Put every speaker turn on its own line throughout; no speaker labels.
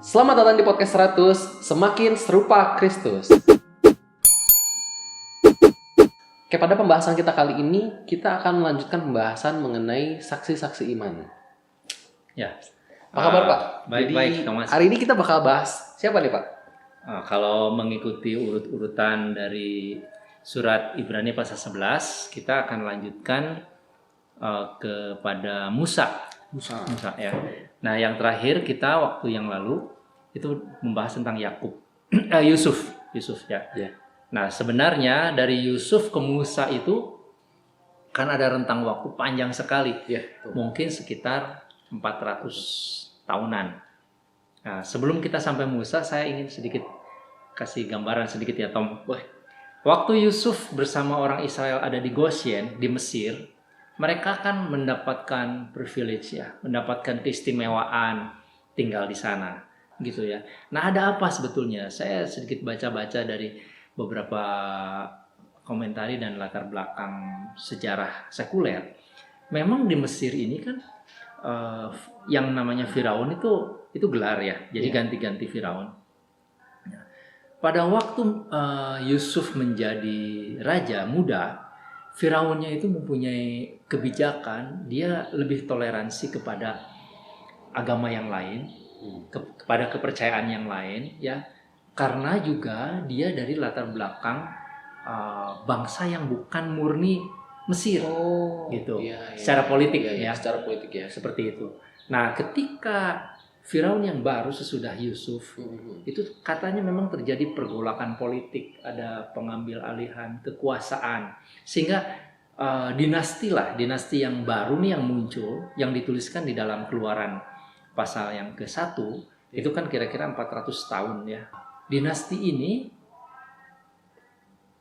Selamat datang di podcast 100, semakin serupa Kristus. Oke, pada pembahasan kita kali ini, kita akan melanjutkan pembahasan mengenai saksi-saksi iman.
Ya.
Apa kabar, Pak?
Baik-baik, Thomas.
Hari ini kita bakal bahas siapa nih, Pak?
Kalau mengikuti urut-urutan dari surat Ibrani pasal 11, kita akan lanjutkan kepada Musa ya. Nah, yang terakhir kita waktu yang lalu itu membahas tentang Yakub, Yusuf ya.
Ya.
Nah, sebenarnya dari Yusuf ke Musa itu kan ada rentang waktu panjang sekali,
Ya,
mungkin sekitar 400 tahunan. Nah, sebelum kita sampai Musa, saya ingin sedikit kasih gambaran sedikit ya, Tom. Waktu Yusuf bersama orang Israel ada di Goshen, di Mesir, mereka kan mendapatkan privilege ya, mendapatkan keistimewaan tinggal di sana, gitu ya. Nah, ada apa sebetulnya? Saya sedikit baca-baca dari beberapa komentari dan latar belakang sejarah sekuler. Memang di Mesir ini kan yang namanya Firaun itu gelar ya, jadi ganti-ganti Firaun. Pada waktu Yusuf menjadi raja muda, Firaunnya itu mempunyai kebijakan, dia lebih toleransi kepada agama yang lain, kepada kepercayaan yang lain, ya, karena juga dia dari latar belakang bangsa yang bukan murni Mesir, gitu, secara politik ya,
secara politik ya,
seperti itu. Nah, ketika Firaun yang baru sesudah Yusuf, itu katanya memang terjadi pergolakan politik, ada pengambil alihan kekuasaan, sehingga dinasti yang baru nih yang muncul, yang dituliskan di dalam Keluaran pasal yang ke-1, itu kan kira-kira 400 tahun ya. Dinasti ini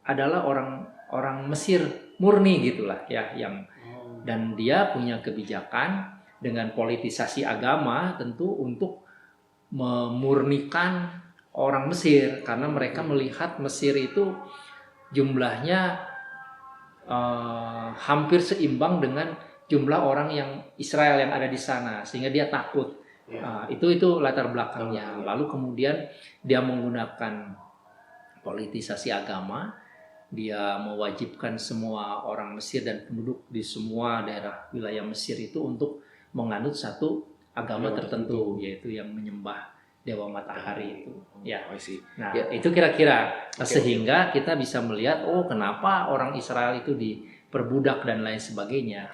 adalah orang Mesir murni gitulah ya, yang dan dia punya kebijakan dengan politisasi agama tentu untuk memurnikan orang Mesir, karena mereka melihat Mesir itu jumlahnya hampir seimbang dengan jumlah orang yang Israel yang ada di sana, sehingga dia takut. Itu latar belakangnya. Lalu kemudian dia menggunakan politisasi agama, dia mewajibkan semua orang Mesir dan penduduk di semua daerah wilayah Mesir itu untuk menganut satu agama tertentu, yaitu yang menyembah dewa matahari itu. Ya. Nah, itu kira-kira sehingga kita bisa melihat kenapa orang Israel itu diperbudak dan lain sebagainya.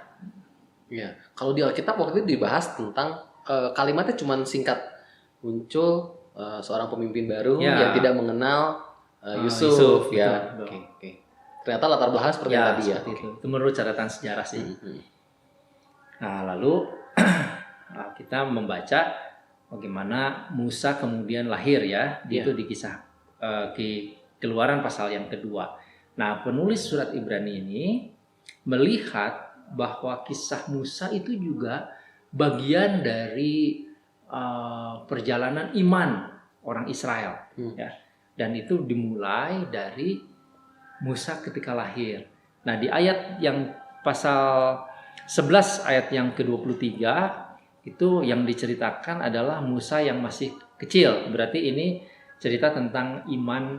Ya, kalau di Alkitab waktu itu dibahas tentang kalimatnya cuma singkat, muncul seorang pemimpin baru yang tidak mengenal Yusuf ya. Oke. Ternyata latar belakang seperti tadi ya.
Itu menurut catatan sejarah sih. Nah, lalu kita membaca bagaimana Musa kemudian lahir ya, itu di kisah Keluaran pasal yang kedua. Nah, penulis surat Ibrani ini melihat bahwa kisah Musa itu juga bagian dari perjalanan iman orang Israel ya, dan itu dimulai dari Musa ketika lahir. Nah, di ayat yang pasal 11 ayat yang ke-23 itu yang diceritakan adalah Musa yang masih kecil. Berarti ini cerita tentang iman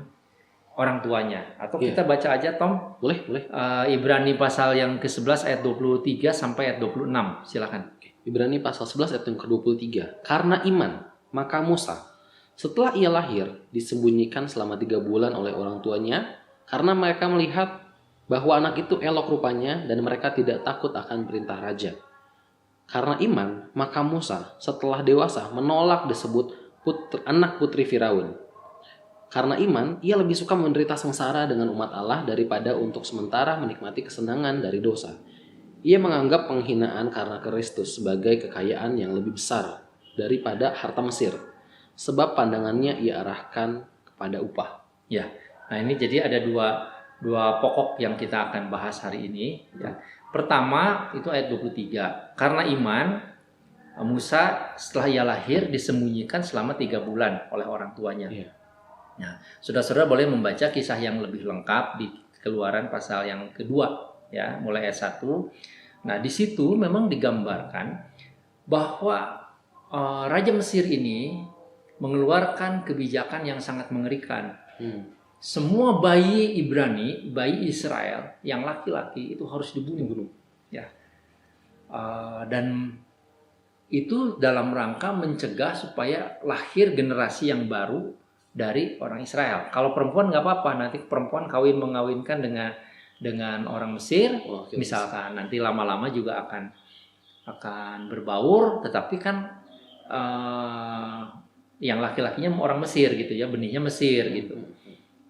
orang tuanya. Atau kita baca aja, Tom?
Boleh.
Ibrani pasal yang ke-11 ayat 23 sampai ayat 26. Silakan.
Ibrani pasal 11 ayat yang ke-23. Karena iman, maka Musa setelah ia lahir disembunyikan selama 3 bulan oleh orang tuanya, karena mereka melihat bahwa anak itu elok rupanya dan mereka tidak takut akan perintah raja. Karena iman, maka Musa setelah dewasa menolak disebut anak putri Firaun. Karena iman, ia lebih suka menderita sengsara dengan umat Allah daripada untuk sementara menikmati kesenangan dari dosa. Ia menganggap penghinaan karena Kristus sebagai kekayaan yang lebih besar daripada harta Mesir, sebab pandangannya ia arahkan kepada upah.
Ya, nah ini jadi ada dua pokok yang kita akan bahas hari ini ya. Pertama itu ayat 23. Karena iman, Musa setelah ia lahir disembunyikan selama 3 bulan oleh orang tuanya. Nah, saudara-saudara boleh membaca kisah yang lebih lengkap di Keluaran pasal yang kedua ya, mulai ayat 1. Nah, di situ memang digambarkan bahwa Raja Mesir ini mengeluarkan kebijakan yang sangat mengerikan.
Hmm.
Semua bayi Ibrani, bayi Israel yang laki-laki itu harus dibunuh. Ya. Dan itu dalam rangka mencegah supaya lahir generasi yang baru dari orang Israel. Kalau perempuan nggak apa-apa, nanti perempuan mengawinkan dengan orang Mesir, misalkan nanti lama-lama juga akan berbaur, tetapi kan yang laki-lakinya orang Mesir gitu ya, benihnya Mesir gitu.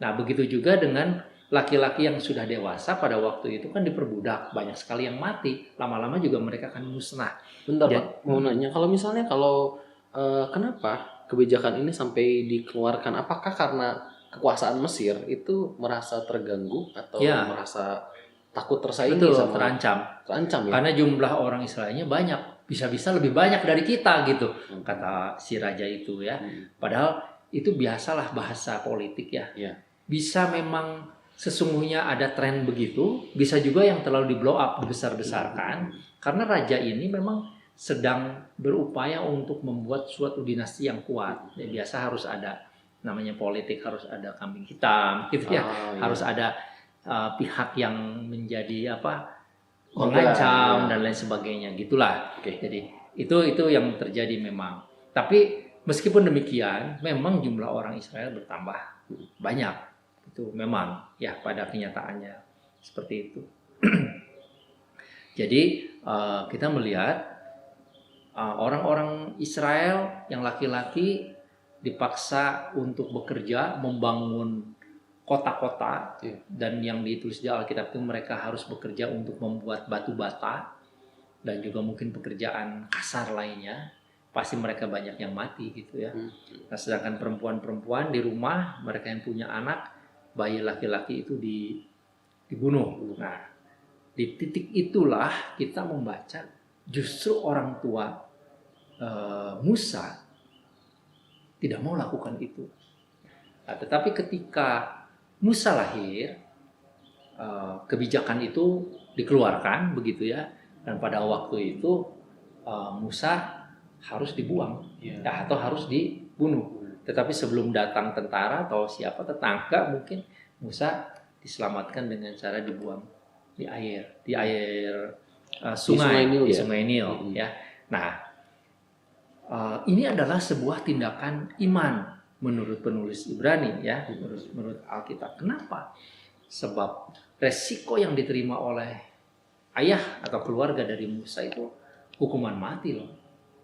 Nah begitu juga dengan laki-laki yang sudah dewasa pada waktu itu kan diperbudak, banyak sekali yang mati, lama-lama juga mereka akan musnah.
Bentar Pak, mau nanya, kalau misalnya kenapa kebijakan ini sampai dikeluarkan? Apakah karena kekuasaan Mesir itu merasa terganggu atau merasa takut tersaingi sama
terancam ya? Karena jumlah orang Israelnya banyak, bisa-bisa lebih banyak dari kita gitu, kata si raja itu ya. Padahal itu biasalah bahasa politik ya. Bisa memang sesungguhnya ada tren begitu, bisa juga yang terlalu di blow up, dibesar-besarkan, karena raja ini memang sedang berupaya untuk membuat suatu dinasti yang kuat. Ya, biasa harus ada namanya politik, harus ada kambing hitam, gitu ya, harus ada pihak yang menjadi mengancam dan lain sebagainya, gitulah. Jadi itu yang terjadi memang. Tapi meskipun demikian, memang jumlah orang Israel bertambah banyak. Itu memang ya pada kenyataannya seperti itu. Jadi kita melihat orang-orang Israel yang laki-laki dipaksa untuk bekerja membangun kota-kota, dan yang ditulis di Alkitab itu mereka harus bekerja untuk membuat batu bata dan juga mungkin pekerjaan kasar lainnya. Pasti mereka banyak yang mati gitu ya. Nah, sedangkan perempuan-perempuan di rumah, mereka yang punya anak, bayi laki-laki itu dibunuh. Nah, di titik itulah kita membaca justru orang tua Musa tidak mau lakukan itu. Nah, tetapi ketika Musa lahir, kebijakan itu dikeluarkan begitu ya, dan pada waktu itu Musa harus dibuang atau harus dibunuh. Tetapi sebelum datang tentara atau siapa tetangga, mungkin Musa diselamatkan dengan cara dibuang di air sungai Nil ya. Nah, ini adalah sebuah tindakan iman menurut penulis Ibrani ya, menurut Alkitab. Kenapa? Sebab resiko yang diterima oleh ayah atau keluarga dari Musa itu hukuman mati loh.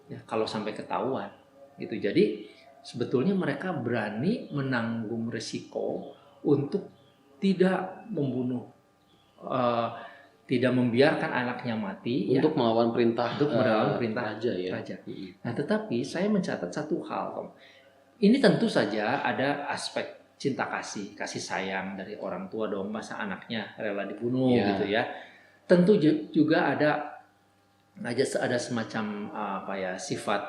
Ya, kalau sampai ketahuan gitu. Jadi sebetulnya mereka berani menanggung resiko untuk tidak membunuh, tidak membiarkan anaknya mati
untuk melawan perintah
raja ya. Nah, tetapi saya mencatat satu hal. Ini tentu saja ada aspek cinta kasih sayang dari orang tua dong, masa anaknya rela dibunuh gitu ya. Tentu juga ada semacam sifat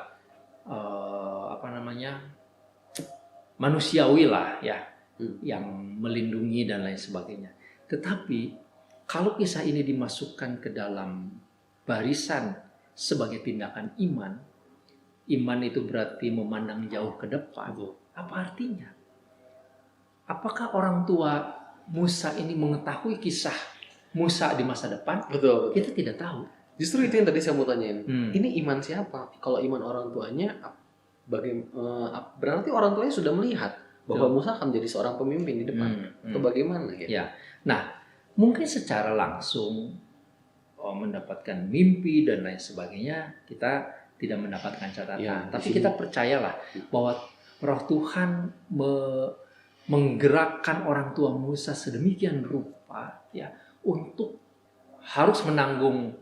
manusiawi lah ya, yang melindungi dan lain sebagainya. Tetapi kalau kisah ini dimasukkan ke dalam barisan sebagai tindakan iman itu berarti memandang jauh ke depan. Apa artinya? Apakah orang tua Musa ini mengetahui kisah Musa di masa depan?
Betul.
Kita tidak tahu.
Justru itu yang tadi saya mau tanyain. Ini iman siapa? Kalau iman orang tuanya, berarti orang tuanya sudah melihat bahwa Musa akan menjadi seorang pemimpin di depan. Atau bagaimana? Ya.
Nah, mungkin secara langsung mendapatkan mimpi dan lain sebagainya kita tidak mendapatkan catatan. Tapi kita percayalah bahwa Roh Tuhan menggerakkan orang tua Musa sedemikian rupa ya untuk harus menanggung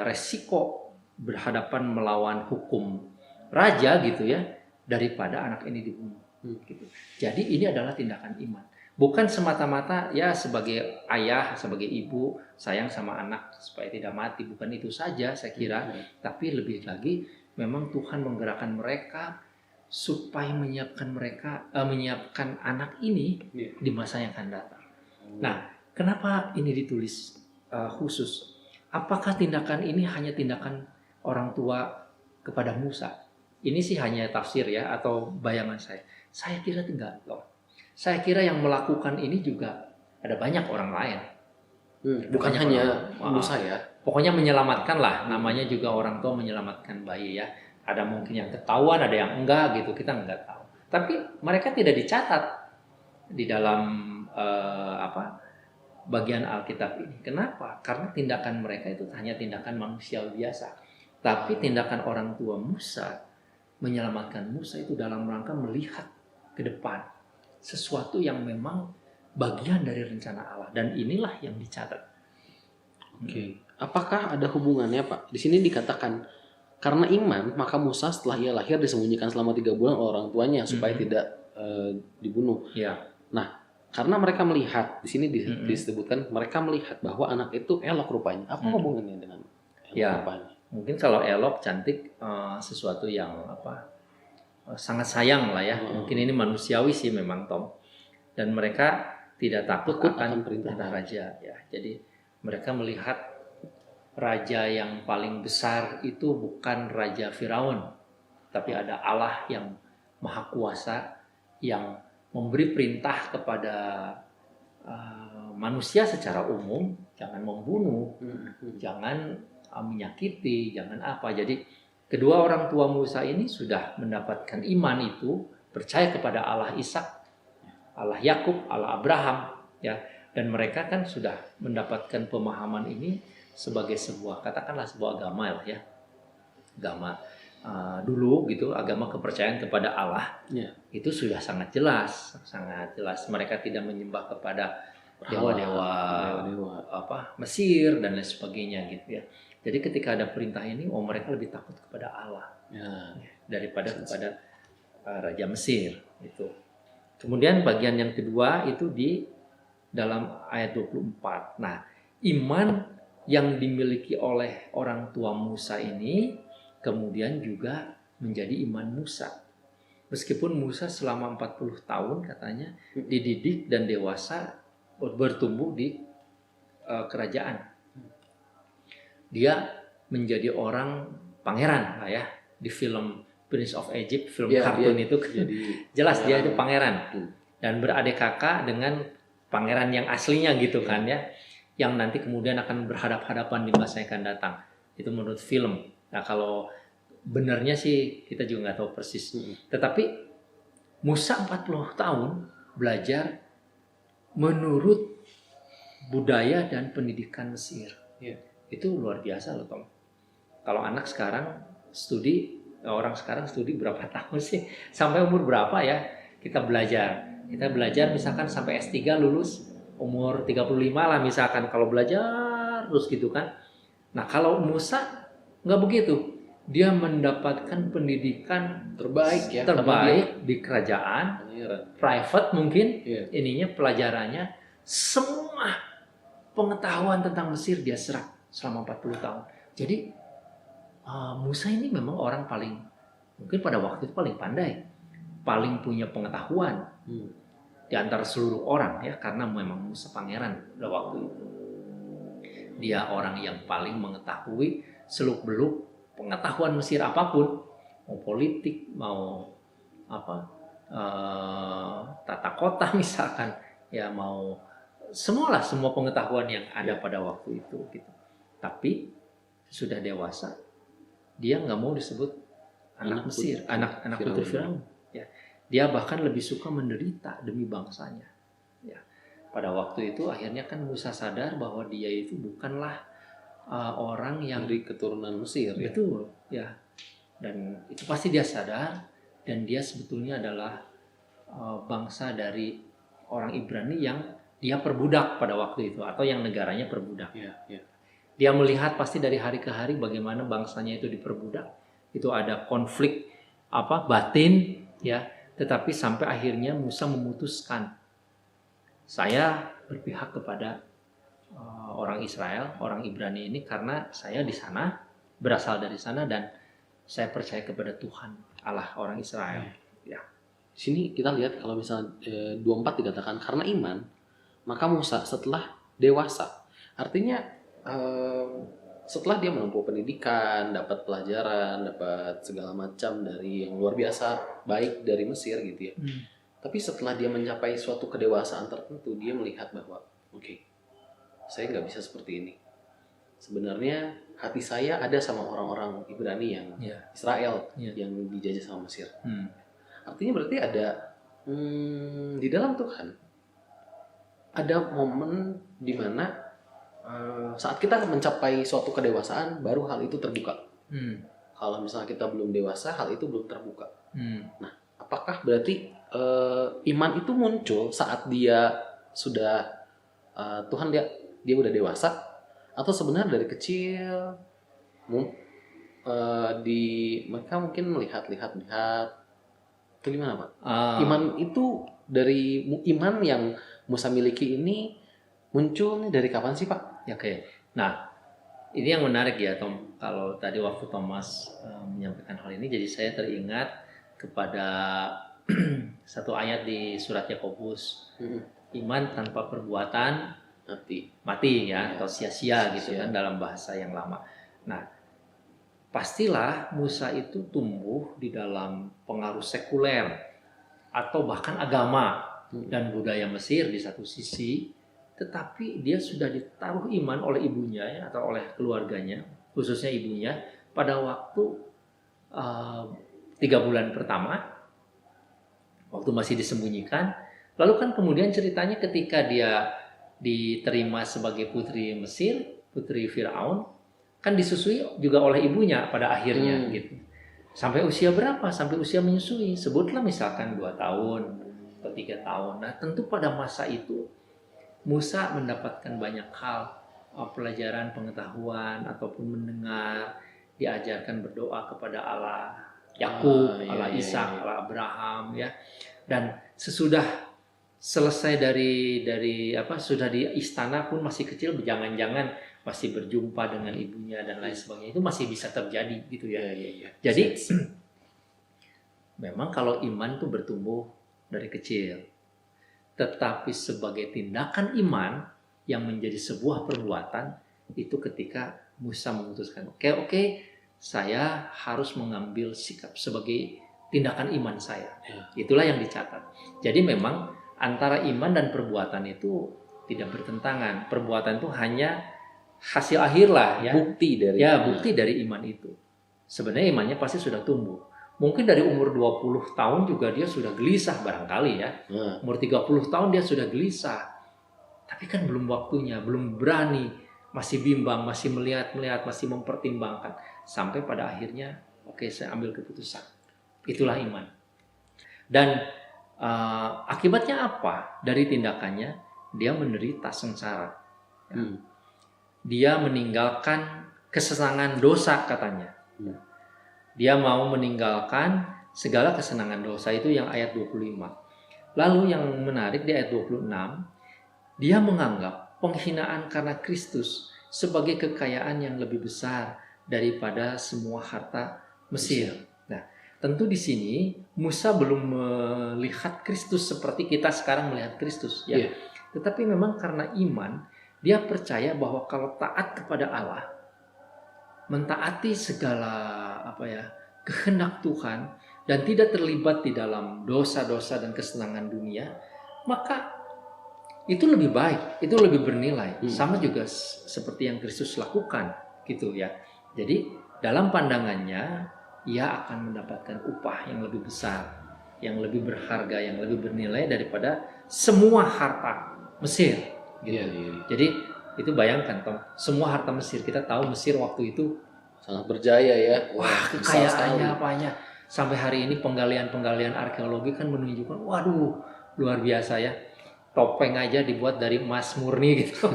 resiko berhadapan melawan hukum raja gitu ya, daripada anak ini dibunuh gitu. Jadi ini adalah tindakan iman, bukan semata-mata ya sebagai ayah, sebagai ibu sayang sama anak supaya tidak mati, bukan itu saja saya kira. Tapi lebih lagi memang Tuhan menggerakkan mereka supaya menyiapkan anak ini di masa yang akan datang. Nah, kenapa ini ditulis khusus? Apakah tindakan ini hanya tindakan orang tua kepada Musa? ini sih hanya tafsir ya atau bayangan saya. Saya kira enggak loh. Saya kira yang melakukan ini juga ada banyak orang lain.
Bukan
Banyak
hanya
orang.
Musa ya.
Pokoknya menyelamatkan lah, namanya juga orang tua menyelamatkan bayi ya. Ada mungkin yang ketahuan, ada yang enggak gitu, kita enggak tahu. Tapi mereka tidak dicatat di dalam bagian Alkitab ini. Kenapa? Karena tindakan mereka itu hanya tindakan manusia biasa. Tapi tindakan orang tua Musa menyelamatkan Musa itu dalam rangka melihat ke depan sesuatu yang memang bagian dari rencana Allah, dan inilah yang dicatat.
Oke. Apakah ada hubungannya, Pak? Di sini dikatakan karena iman maka Musa setelah ia lahir disembunyikan selama 3 bulan oleh orang tuanya supaya tidak dibunuh.
Ya.
Nah, karena mereka melihat di sini disebutkan mereka melihat bahwa anak itu elok rupanya. Apa hubungannya dengan elok rupanya?
Mungkin kalau elok cantik sesuatu yang sangat sayang lah ya. Mungkin ini manusiawi sih memang Tom. Dan mereka tidak takut akan perintah raja ya. Jadi mereka melihat raja yang paling besar itu bukan Raja Firaun, tapi ada Allah yang Maha Kuasa yang memberi perintah kepada manusia secara umum, jangan membunuh, jangan menyakiti, jangan apa. Jadi kedua orang tua Musa ini sudah mendapatkan iman itu, percaya kepada Allah Ishak, Allah Yakub, Allah Abraham, ya. Dan mereka kan sudah mendapatkan pemahaman ini sebagai sebuah, katakanlah sebuah agama lah ya, agama dulu gitu, agama kepercayaan kepada Allah. Itu sudah sangat jelas, sangat jelas. Mereka tidak menyembah kepada dewa-dewa Mesir dan lain sebagainya gitu ya. Jadi ketika ada perintah ini, mereka lebih takut kepada Allah daripada kepada Raja Mesir itu. Kemudian bagian yang kedua itu di dalam ayat 24. Nah, iman yang dimiliki oleh orang tua Musa ini kemudian juga menjadi iman Musa. Meskipun Musa selama 40 tahun katanya dididik dan dewasa bertumbuh di kerajaan. Dia menjadi orang pangeran lah ya. Di film Prince of Egypt, film kartun itu jelas dia itu pangeran. Dan beradik kakak dengan pangeran yang aslinya gitu kan ya. Yang nanti kemudian akan berhadap-hadapan di masa yang akan datang. Itu menurut film. Nah kalau benarnya sih kita juga nggak tahu persis. Tetapi Musa 40 tahun belajar menurut budaya dan pendidikan Mesir. Itu luar biasa loh Tom. Kalau anak sekarang orang sekarang studi berapa tahun sih? Sampai umur berapa ya kita belajar? Kita belajar misalkan sampai S3 lulus umur 35 lah misalkan kalau belajar terus gitu kan. Nah kalau Musa nggak begitu. Dia mendapatkan pendidikan terbaik di kerajaan, private mungkin, ininya pelajarannya, semua pengetahuan tentang Mesir dia serap selama 40 tahun. Jadi Musa ini memang orang paling, mungkin pada waktu itu paling pandai, paling punya pengetahuan di antara seluruh orang ya, karena memang Musa pangeran pada waktu itu. Dia orang yang paling mengetahui seluk-beluk pengetahuan Mesir apapun, mau politik, mau tata kota misalkan, ya mau semua pengetahuan yang ada pada waktu itu gitu. Tapi sudah dewasa, dia nggak mau disebut anak Mesir, anak putri Firaun. Ya, dia bahkan lebih suka menderita demi bangsanya. Ya, pada waktu itu akhirnya kan Musa sadar bahwa dia itu bukanlah orang yang
dari keturunan Mesir.
Betul, ya. Dan itu pasti dia sadar, dan dia sebetulnya adalah bangsa dari orang Ibrani yang dia perbudak pada waktu itu, atau yang negaranya perbudak. Dia melihat pasti dari hari ke hari bagaimana bangsanya itu diperbudak. Itu ada konflik batin, ya. Tetapi sampai akhirnya Musa memutuskan, saya berpihak kepada orang Israel, orang Ibrani ini karena saya di sana, berasal dari sana, dan saya percaya kepada Tuhan Allah orang Israel. Ya.
Di sini kita lihat kalau misalnya 24 dikatakan karena iman maka Musa setelah dewasa, artinya setelah dia menempuh pendidikan, dapat pelajaran, dapat segala macam dari yang luar biasa baik dari Mesir gitu ya. Tapi setelah dia mencapai suatu kedewasaan tertentu, dia melihat bahwa oke, saya nggak bisa seperti ini. Sebenarnya hati saya ada sama orang-orang Ibrani yang Israel yang dijajah sama Mesir. Artinya berarti ada di dalam Tuhan ada momen di mana saat kita mencapai suatu kedewasaan baru hal itu terbuka. Kalau misalnya kita belum dewasa, hal itu belum terbuka. Nah, apakah berarti iman itu muncul saat dia sudah Tuhan dia udah dewasa, atau sebenarnya dari kecil mereka mungkin melihat itu gimana Pak? Iman itu dari iman yang Musa miliki ini muncul nih dari kapan sih Pak?
Oke. Nah, ini yang menarik ya Tom. Kalau tadi waktu Thomas menyampaikan hal ini, jadi saya teringat kepada satu ayat di surat Yakobus. Iman tanpa perbuatan mati ya, atau sia-sia gitu kan dalam bahasa yang lama. Nah, pastilah Musa itu tumbuh di dalam pengaruh sekuler atau bahkan agama dan budaya Mesir di satu sisi, tetapi dia sudah ditaruh iman oleh ibunya ya, atau oleh keluarganya, khususnya ibunya pada waktu 3 bulan pertama, waktu masih disembunyikan. Lalu kan kemudian ceritanya ketika dia diterima sebagai putri Mesir, putri Firaun, kan disusui juga oleh ibunya pada akhirnya gitu. Sampai usia berapa? Sampai usia menyusui. Sebutlah misalkan 2 tahun atau 3 tahun. Nah, tentu pada masa itu Musa mendapatkan banyak hal, pelajaran, pengetahuan ataupun mendengar, diajarkan berdoa kepada Allah Yakub, Allah Ishak, Allah Abraham ya. Dan sesudah selesai dari sudah di istana pun masih kecil, jangan-jangan masih berjumpa dengan ibunya dan lain sebagainya, itu masih bisa terjadi gitu ya. Jadi memang kalau iman itu bertumbuh dari kecil, tetapi sebagai tindakan iman yang menjadi sebuah perbuatan itu ketika Musa memutuskan oke, saya harus mengambil sikap sebagai tindakan iman saya. Itulah yang dicatat. Jadi memang antara iman dan perbuatan itu tidak bertentangan. Perbuatan itu hanya hasil akhir lah ya. Bukti dari iman itu. Sebenarnya imannya pasti sudah tumbuh. Mungkin dari umur 20 tahun juga dia sudah gelisah barangkali ya. Umur 30 tahun dia sudah gelisah. Tapi kan belum waktunya, belum berani, masih bimbang, masih melihat, masih mempertimbangkan. Sampai pada akhirnya oke, saya ambil keputusan. Itulah iman. Dan akibatnya apa dari tindakannya? Dia menderita sengsara. Dia meninggalkan kesenangan dosa katanya. Dia mau meninggalkan segala kesenangan dosa, itu yang ayat 25. Lalu yang menarik di ayat 26, dia menganggap penghinaan karena Kristus sebagai kekayaan yang lebih besar daripada semua harta Mesir. Nah, tentu di sini Musa belum melihat Kristus seperti kita sekarang melihat Kristus ya. Tetapi memang karena iman, dia percaya bahwa kalau taat kepada Allah, mentaati segala kehendak Tuhan dan tidak terlibat di dalam dosa-dosa dan kesenangan dunia, maka itu lebih baik, itu lebih bernilai. Sama juga seperti yang Kristus lakukan gitu ya. Jadi dalam pandangannya ia akan mendapatkan upah yang lebih besar, yang lebih berharga, yang lebih bernilai daripada semua harta Mesir gitu. Jadi itu bayangkan Tom, semua harta Mesir, kita tahu Mesir waktu itu
sangat berjaya ya.
Wah, kekayaannya apanya. Sampai hari ini penggalian arkeologi kan menunjukkan, waduh, luar biasa ya. Topeng aja dibuat dari emas murni gitu.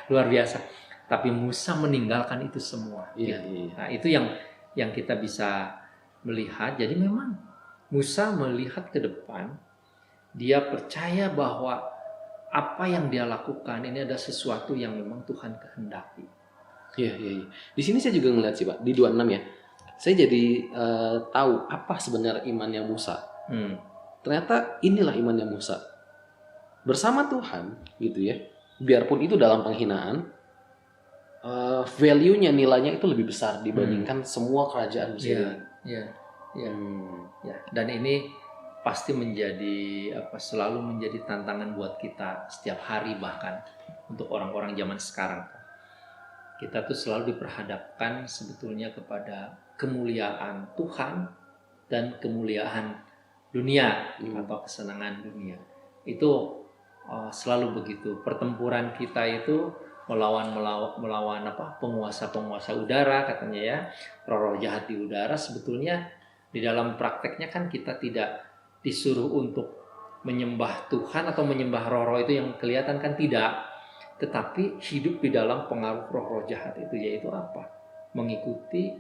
Luar biasa. Tapi Musa meninggalkan itu semua. Nah, itu yang kita bisa melihat. Jadi memang Musa melihat ke depan, dia percaya bahwa apa yang dia lakukan ini ada sesuatu yang memang Tuhan kehendaki.
Iya. Di sini saya juga ngeliat sih Pak, di 26 ya. Saya jadi tahu apa sebenarnya imannya Musa. Ternyata inilah imannya Musa. Bersama Tuhan gitu ya. Biarpun itu dalam penghinaan, value-nya, nilainya itu lebih besar dibandingkan semua kerajaan Mesir
Iya,
ini.
iya, iya.
Hmm.
Ya, dan ini pasti menjadi selalu menjadi tantangan buat kita setiap hari, bahkan untuk orang-orang zaman sekarang. Kita tuh selalu diperhadapkan sebetulnya kepada kemuliaan Tuhan dan kemuliaan dunia atau kesenangan dunia. Itu selalu begitu. Pertempuran kita itu melawan penguasa-penguasa udara katanya ya, roh-roh jahat di udara. Sebetulnya di dalam prakteknya kan kita tidak disuruh untuk menyembah Tuhan atau menyembah roh-roh itu yang kelihatan, kan tidak, tetapi hidup di dalam pengaruh roh-roh jahat itu, yaitu apa? Mengikuti,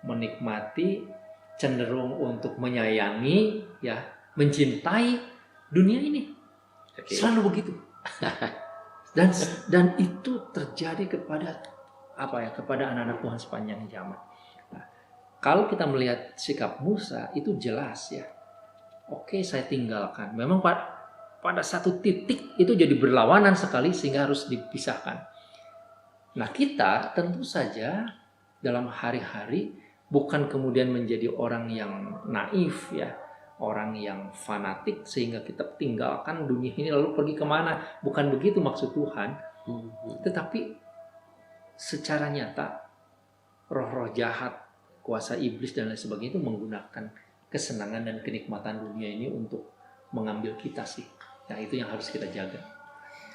menikmati, cenderung untuk menyayangi, ya, mencintai dunia ini. Selalu begitu. Dan itu terjadi kepada kepada anak-anak Tuhan sepanjang zaman. Nah, kalau kita melihat sikap Musa itu jelas ya. Oke, saya tinggalkan. Memang pada satu titik itu jadi berlawanan sekali sehingga harus dipisahkan. Nah, kita tentu saja dalam hari-hari bukan kemudian menjadi orang yang naif ya, orang yang fanatik sehingga kita tinggalkan dunia ini lalu pergi kemana. Bukan begitu maksud Tuhan. Tetapi secara nyata roh-roh jahat, kuasa iblis dan lain sebagainya itu menggunakan kesenangan dan kenikmatan dunia ini untuk mengambil kita sih. Nah, itu yang harus kita jaga.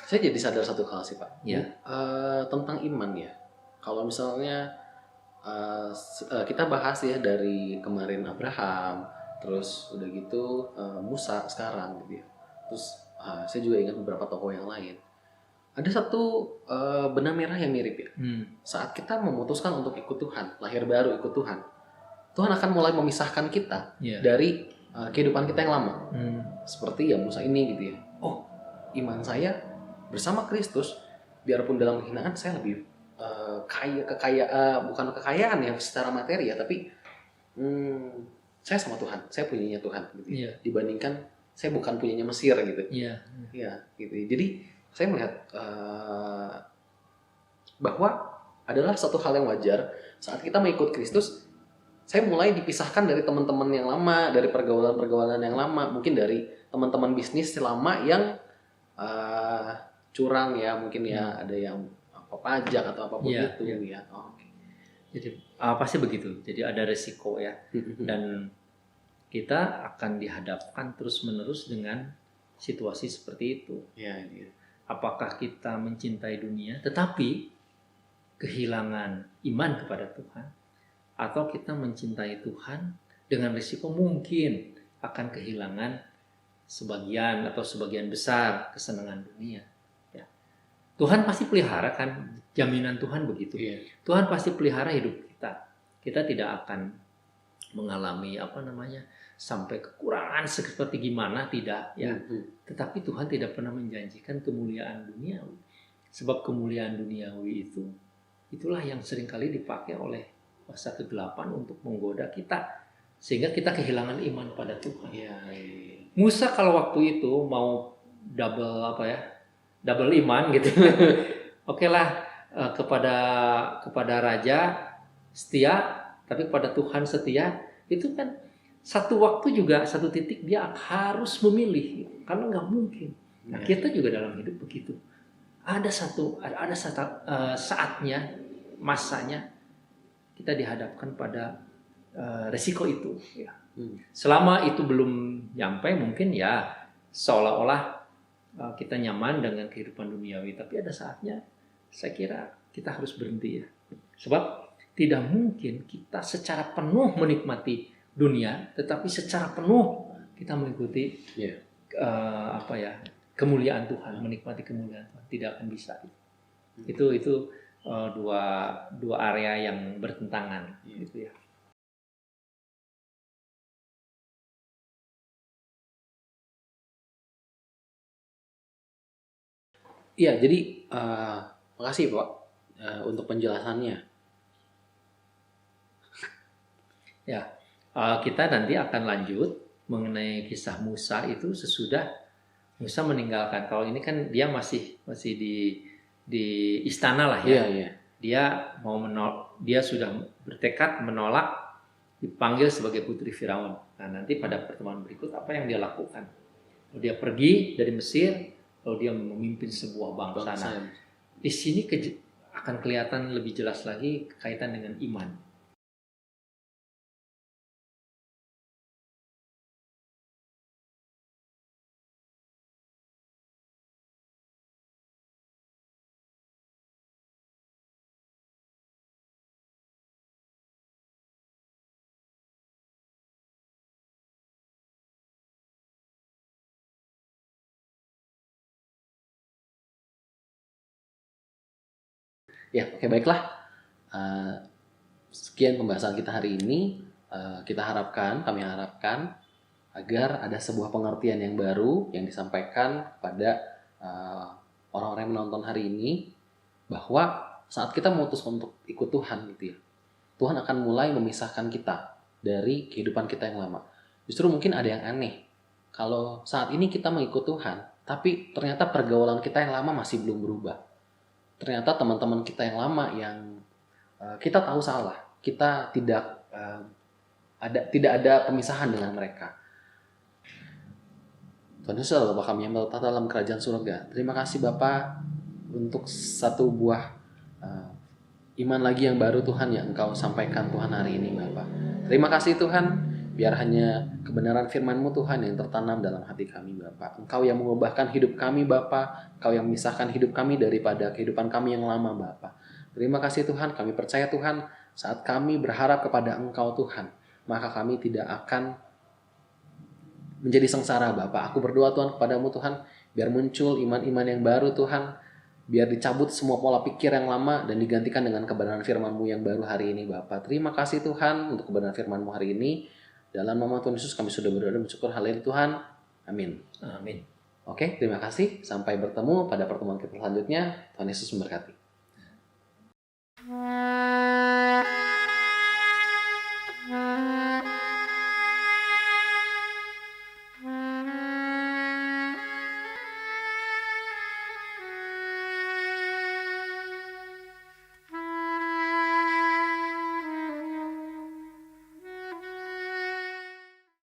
Saya jadi sadar satu hal sih Pak,
Ya.
tentang iman ya. Kalau misalnya kita bahas ya dari kemarin Abraham, terus udah gitu Musa sekarang gitu ya. Terus saya juga ingat beberapa tokoh yang lain. Ada satu benang merah yang mirip ya. Saat kita memutuskan untuk ikut Tuhan, lahir baru ikut Tuhan, Tuhan akan mulai memisahkan kita dari kehidupan kita yang lama. Seperti ya Musa ini gitu ya. Oh, iman saya bersama Kristus, biarpun dalam kehinaan saya lebih bukan kekayaan ya secara materi ya, tapi saya sama Tuhan, saya punyanya Tuhan gitu ya. Dibandingkan saya bukan punyanya Mesir gitu. Iya, gitu. Jadi saya melihat bahwa adalah satu hal yang wajar saat kita mengikut Kristus. Saya mulai dipisahkan dari teman-teman yang lama, dari pergaulan-pergaulan yang lama, mungkin dari teman-teman bisnis lama yang curang ya, mungkin ya ada yang pajak atau apapun itu ya.
Jadi pasti begitu. Jadi ada resiko ya, dan kita akan dihadapkan terus-menerus dengan situasi seperti itu. Apakah kita mencintai dunia, tetapi kehilangan iman kepada Tuhan, atau kita mencintai Tuhan dengan risiko mungkin akan kehilangan sebagian atau sebagian besar kesenangan dunia. Ya. Tuhan pasti pelihara kan, jaminan Tuhan begitu. Tuhan pasti pelihara hidup kita. Kita tidak akan mengalami sampai kekurangan seperti gimana, tidak ya. Tetapi Tuhan tidak pernah menjanjikan kemuliaan duniawi. Sebab kemuliaan duniawi itulah yang seringkali dipakai oleh kuasa kegelapan untuk menggoda kita sehingga kita kehilangan iman pada Tuhan. Musa kalau waktu itu mau double iman gitu. Oke lah, kepada raja setia, tapi pada Tuhan setia, itu kan satu waktu juga satu titik dia harus memilih karena nggak mungkin. Nah, kita juga dalam hidup begitu. Ada saatnya, masanya kita dihadapkan pada resiko itu. Selama itu belum nyampe, mungkin ya seolah-olah kita nyaman dengan kehidupan duniawi. Tapi ada saatnya, saya kira kita harus berhenti ya. Sebab tidak mungkin kita secara penuh menikmati dunia, tetapi secara penuh kita mengikuti kemuliaan Tuhan, menikmati kemuliaan Tuhan. Tidak akan bisa. Itu dua area yang bertentangan gitu ya.
Iya, jadi makasih Pak untuk penjelasannya.
Ya, kita nanti akan lanjut mengenai kisah Musa itu sesudah Musa meninggalkan. Kalau ini kan dia masih di istana lah ya. dia sudah bertekad menolak dipanggil sebagai putri Firaun. Nah, nanti pada pertemuan berikut apa yang dia lakukan? Dia pergi dari Mesir, lalu dia memimpin sebuah bangsa. Nah, di sini akan kelihatan lebih jelas lagi kaitan dengan iman.
Ya, oke, baiklah. Sekian pembahasan kita hari ini. Kami harapkan agar ada sebuah pengertian yang baru yang disampaikan kepada orang-orang yang menonton hari ini, bahwa saat kita memutuskan untuk ikut Tuhan gitu ya, Tuhan akan mulai memisahkan kita dari kehidupan kita yang lama. Justru mungkin ada yang aneh, kalau saat ini kita mengikut Tuhan, tapi ternyata pergaulan kita yang lama masih belum berubah. Ternyata teman-teman kita yang lama yang kita tahu salah, kita tidak ada pemisahan dengan mereka. Tuhan Yesus adalah Bapa kami yang bertata dalam kerajaan surga. Terima kasih Bapa untuk satu buah iman lagi yang baru Tuhan yang Engkau sampaikan Tuhan hari ini Bapa. Terima kasih Tuhan, biar hanya kebenaran firman-Mu Tuhan yang tertanam dalam hati kami Bapa. Engkau yang mengubahkan hidup kami Bapa, Engkau yang memisahkan hidup kami daripada kehidupan kami yang lama Bapa. Terima kasih Tuhan, kami percaya Tuhan, saat kami berharap kepada Engkau Tuhan, maka kami tidak akan menjadi sengsara Bapak. Aku berdoa Tuhan kepadamu Tuhan, biar muncul iman-iman yang baru Tuhan, biar dicabut semua pola pikir yang lama dan digantikan dengan kebenaran firman-Mu yang baru hari ini Bapak. Terima kasih Tuhan untuk kebenaran firman-Mu hari ini. Dalam nama Tuhan Yesus kami sudah berdoa dan bersyukur. Haleluya Tuhan. Amin.
Amin.
Oke, terima kasih. Sampai bertemu pada pertemuan kita selanjutnya. Tuhan Yesus memberkati.